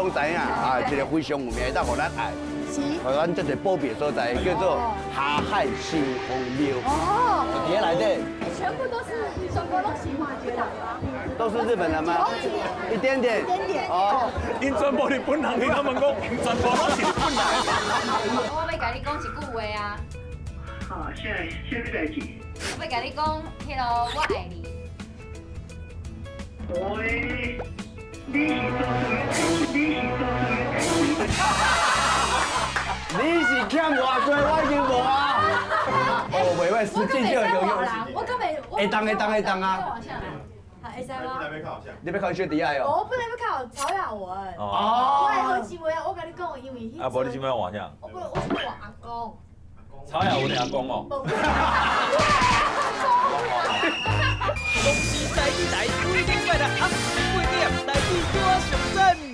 拢知影啊，一个非常有名，会当互咱爱，是。互咱这个保庇所在，叫做蛤海新丰庙。哦。底下来的全部都是中国都喜欢觉得吗？都是日本人吗？一点点。一点点。哦。因全部日本人，你他们讲全部都是日本人。我要甲你讲一句话啊。好，现在代志。我要甲你讲，迄个我爱你。喂，你是做什么？你是做什么？你是欠偌多，我已经无啊。哦，袂歹，实际就有用。我根本会当啊。好，会使吗？你要考小弟爱哦。我不能要考曹雅文。哦。我的好姊妹，我跟你讲，因为迄。啊，无你今摆换啥？我是我阿公。曹雅文的阿公哦。公司台台规定摆来暗时8点，来去我上阵。